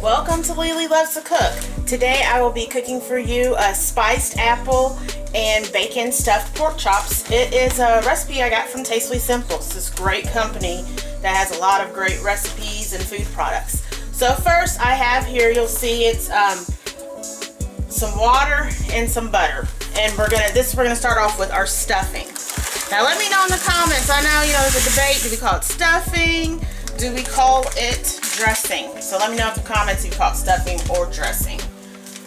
Welcome to Lily Loves to Cook. Today I will be cooking for you a spiced apple and bacon stuffed pork chops. It is a recipe I got from Tastefully. It's this great company that has a lot of great recipes and food products. So first I have here, you'll see it's some water and some butter. And we're gonna start off with our stuffing. Now let me know in the comments. I know, there's a debate. Do we call it stuffing? Do we call it dressing? So let me know in the comments if you call it stuffing or dressing.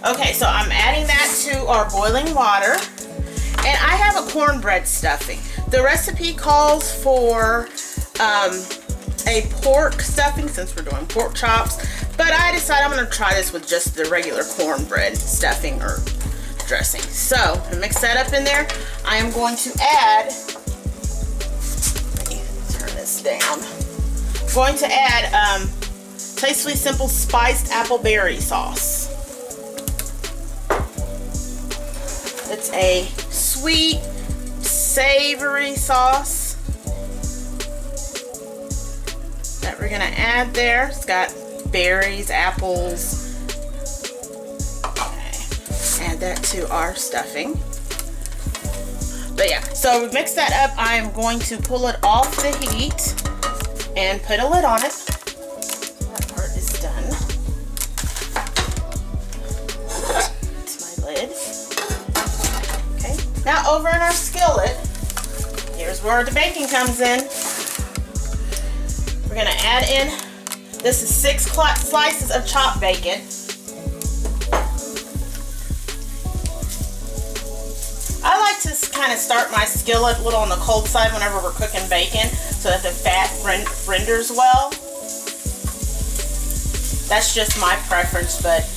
Okay, so I'm adding that to our boiling water. And I have a cornbread stuffing. The recipe calls for a pork stuffing since we're doing pork chops. But I decided I'm going to try this with just the regular cornbread stuffing or dressing. So to mix that up in there, I am going to add, let me turn this down. I'm going to add Tastefully Simple Spiced Apple Berry Sauce. It's a sweet, savory sauce that we're going to add there. It's got berries, apples. Okay. Add that to our stuffing. But yeah, so we mix that up. I am going to pull it off the heat and put a lid on it. That part is done. That's my lid. Okay. Now over in our skillet, here's where the bacon comes in. We're gonna add in, this is 6 slices of chopped bacon. I like to kind of start my skillet a little on the cold side whenever we're cooking bacon so that the fat renders well. That's just my preference, but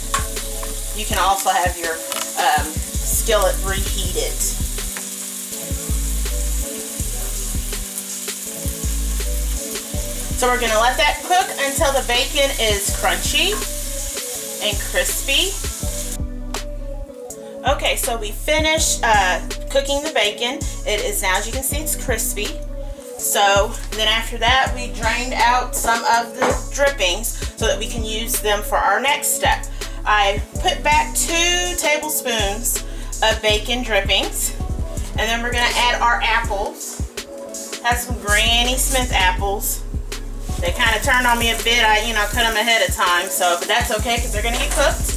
you can also have your skillet reheated. So we're going to let that cook until the bacon is crunchy and crispy. Okay, so we finished cooking the bacon. It is now, as you can see, it's crispy. So then after that, we drained out some of the drippings so that we can use them for our next step. I put back 2 tablespoons of bacon drippings, and then we're going to add our apples. Have some Granny Smith apples. They kind of turned on me a bit. I, cut them ahead of time, but that's okay because they're going to get cooked.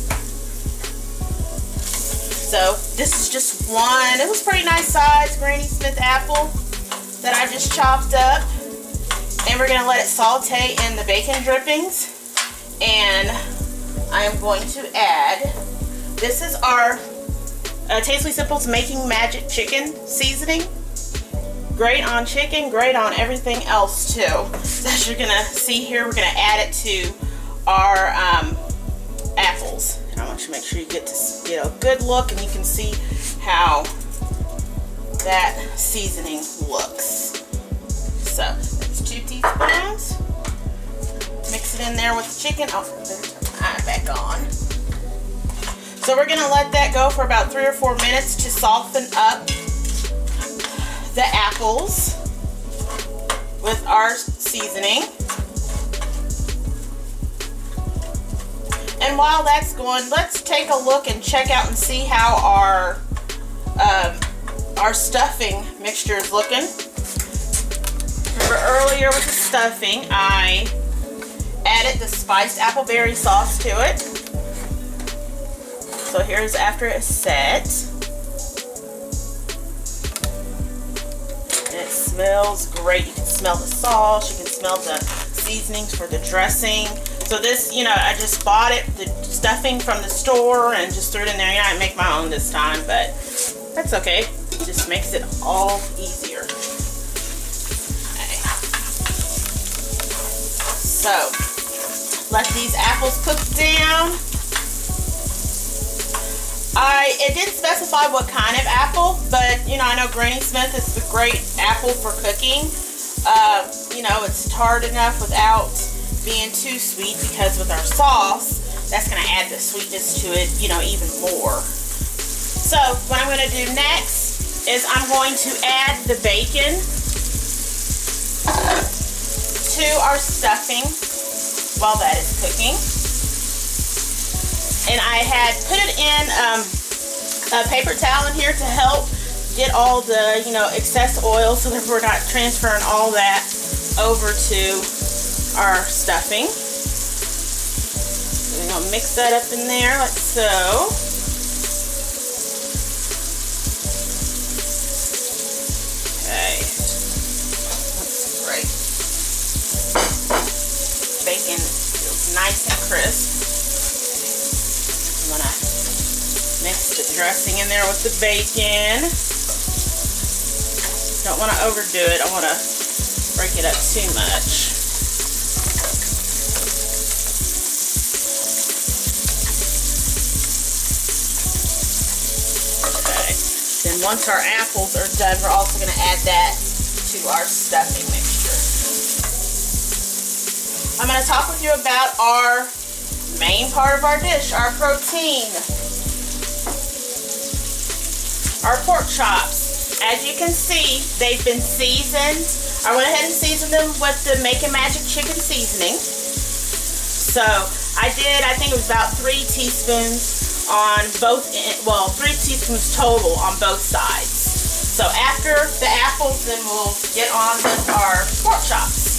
So this is just one, it was pretty nice size Granny Smith apple that I just chopped up. And we're going to let it saute in the bacon drippings. And I am going to add, this is our Tastefully Simple's Making Magic Chicken Seasoning. Great on chicken, great on everything else too. So as you're going to see here, we're going to add it to our apples. And I want you to make sure you get to get a good look and you can see how that seasoning looks. So that's 2 teaspoons. Mix it in there with the chicken. Oh, turn my eye back on. So we're going to let that go for about 3 or 4 minutes to soften up the apples with our seasoning. And while that's going, let's take a look and check out and see how our stuffing mixture is looking. Remember earlier with the stuffing, I added the spiced apple berry sauce to it. So here's after it's set. And it smells great. You can smell the sauce, you can smell the seasonings for the dressing. So this, I just bought it, the stuffing from the store and just threw it in there. I didn't make my own this time, but that's okay. It just makes it all easier. Okay. So, let these apples cook down. It didn't specify what kind of apple, but, I know Granny Smith is a great apple for cooking. It's tart enough without being too sweet because with our sauce, that's going to add the sweetness to it, even more. So what I'm going to do next is I'm going to add the bacon to our stuffing while that is cooking. And I had put it in a paper towel in here to help get all the, excess oil so that we're not transferring all that over to our stuffing. So we're going to mix that up in there like so. Okay. That's great. Bacon feels nice and crisp. I'm going to mix the dressing in there with the bacon. Don't want to overdo it. I want to break it up too much. Okay. Then once our apples are done, we're also going to add that to our stuffing mixture. I'm going to talk with you about our main part of our dish, our protein. Our pork chops. As you can see, they've been seasoned. I went ahead and seasoned them with the Make a Magic chicken seasoning. So I think it was about 3 teaspoons on both, 3 teaspoons total on both sides. So after the apples, then we'll get on with our pork chops.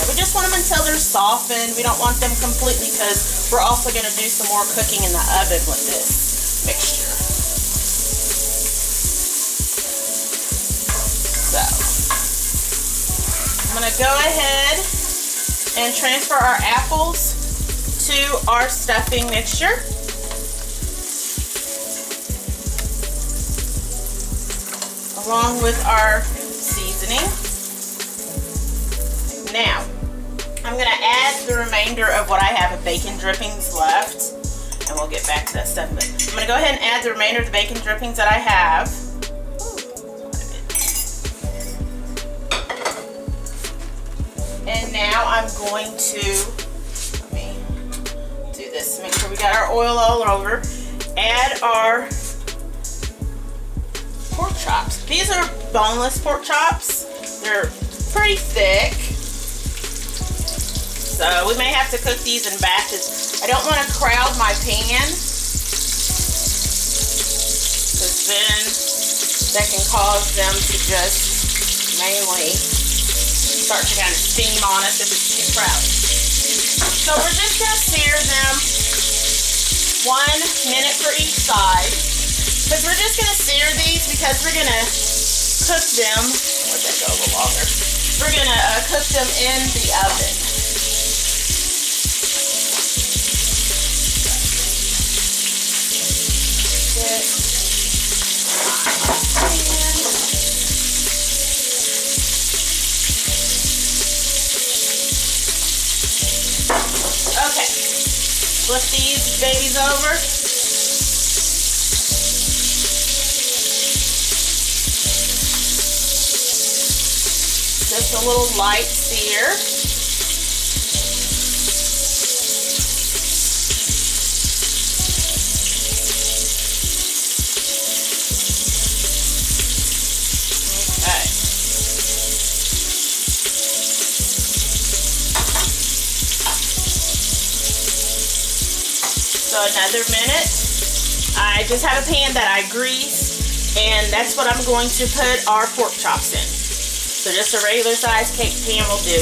We just want them until they're softened. We don't want them completely because we're also going to do some more cooking in the oven with this mixture. So, I'm going to go ahead and transfer our apples to our stuffing mixture. Along with our seasoning. Now, I'm going to add the remainder of what I have of bacon drippings left, and we'll get back to that stuff. But I'm going to go ahead and add the remainder of the bacon drippings that I have. And now I'm going to, let me do this, make sure we got our oil all over. Add our pork chops. These are boneless pork chops. They're pretty thick. So we may have to cook these in batches. I don't want to crowd my pan, because then that can cause them to just mainly start to kind of steam on us if it's too crowded. So we're just going to sear them 1 minute for each side, because we're just going to sear these because we're going to cook them. Let that go a little longer. We're going to cook them in the oven. Okay, flip these babies over. Just a little light sear. So another minute. I just have a pan that I grease, and that's what I'm going to put our pork chops in. So just a regular size cake pan will do.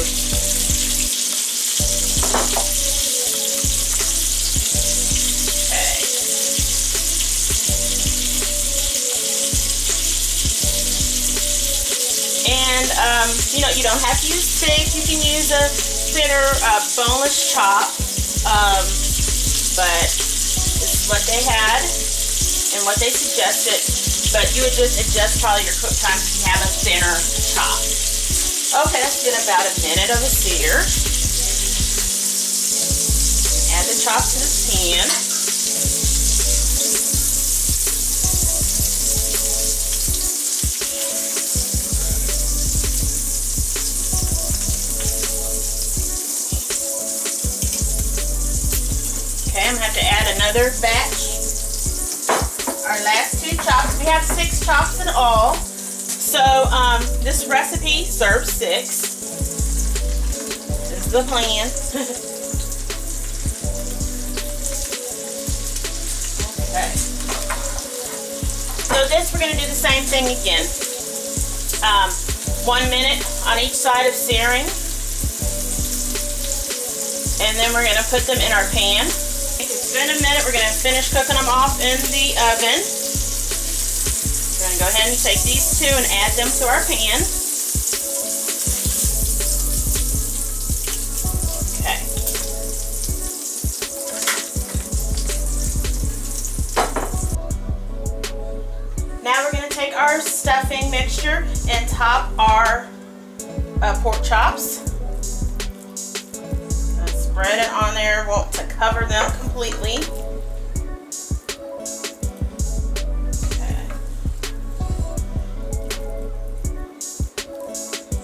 Okay. And you don't have to use thick. You can use a thinner boneless chop. But this is what they had and what they suggested. But you would just adjust probably your cook time if you have a thinner chop. Okay, that's been about a minute of a sear. Add the chops to the pan. Okay, I'm going to have to add another batch. Our last 2 chops. We have 6 chops in all. So this recipe serves 6. the plan. Okay. So this, we're going to do the same thing again. 1 minute on each side of searing. And then we're going to put them in our pan. It's been a minute. We're going to finish cooking them off in the oven. We're going to go ahead and take these two and add them to our pan. Okay. Now we're going to take our stuffing mixture and top our pork chops. Spread it on there, want to cover them completely. Okay.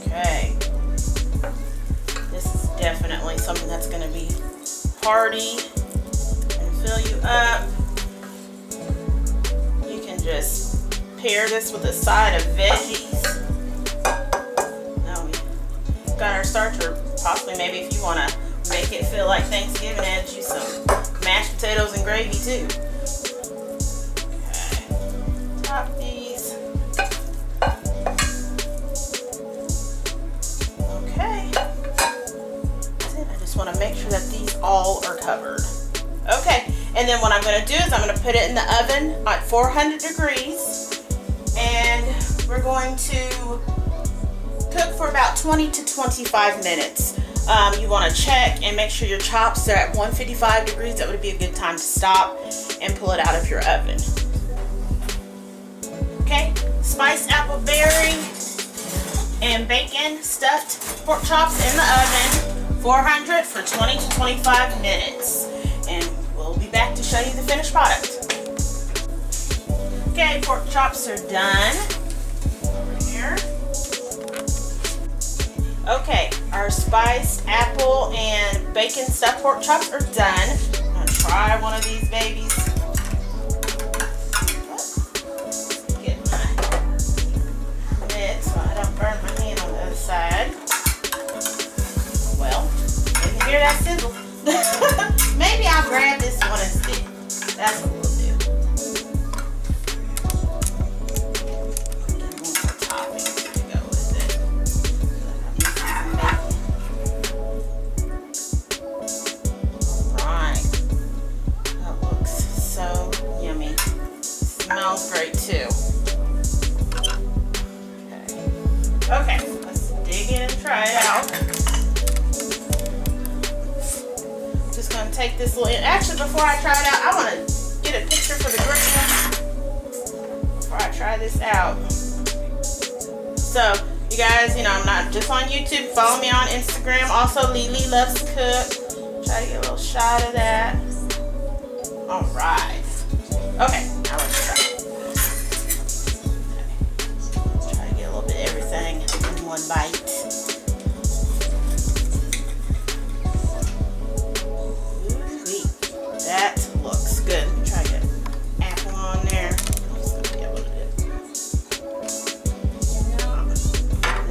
Okay. This is definitely something that's going to be hearty and fill you up. You can just pair this with a side of veggies. Now we've got our starter, possibly maybe if you want to make it feel like Thanksgiving, add you some mashed potatoes and gravy too. Okay. Top these. Okay. That's it. I just want to make sure that these all are covered. Okay. And then what I'm going to do is I'm going to put it in the oven at 400 degrees. And we're going to cook for about 20 to 25 minutes. You want to check and make sure your chops are at 155 degrees. That would be a good time to stop and pull it out of your oven. Okay, spiced apple berry and bacon stuffed pork chops in the oven, 400 for 20 to 25 minutes. And we'll be back to show you the finished product. Okay, pork chops are done. Over here. Okay, our spiced apple and bacon stuffed pork chops are done. I'm gonna try one of these babies. Get my mitt so I don't burn my hand on the other side. Well, you can hear that sizzle. Maybe I'll grab this one instead. That's what we'll do. Smells great too. Okay, let's dig in and try it out. Just gonna take this little. Actually, before I try it out, I want to get a picture for the gram before I try this out. So, you guys, I'm not just on YouTube. Follow me on Instagram. Also, Lily Loves Cook. Try to get a little shot of that. All right. Okay, now let's try. Okay. Try to get a little bit of everything in one bite. Ooh-wee. That looks good. Let me try to get apple on there. I'm just gonna be able to do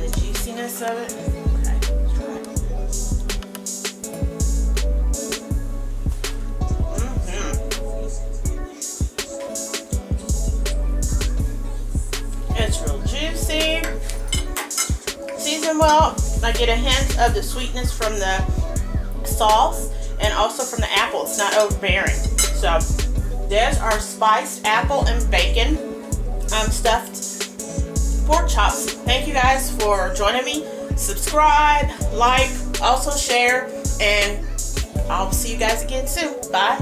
the juiciness of it. Okay, let's try it. It's real juicy, seasoned well. I get a hint of the sweetness from the sauce and also from the apple. It's not overbearing. So there's our spiced apple and bacon stuffed pork chops. Thank you guys for joining me. Subscribe, like, also share, and I'll see you guys again soon. Bye.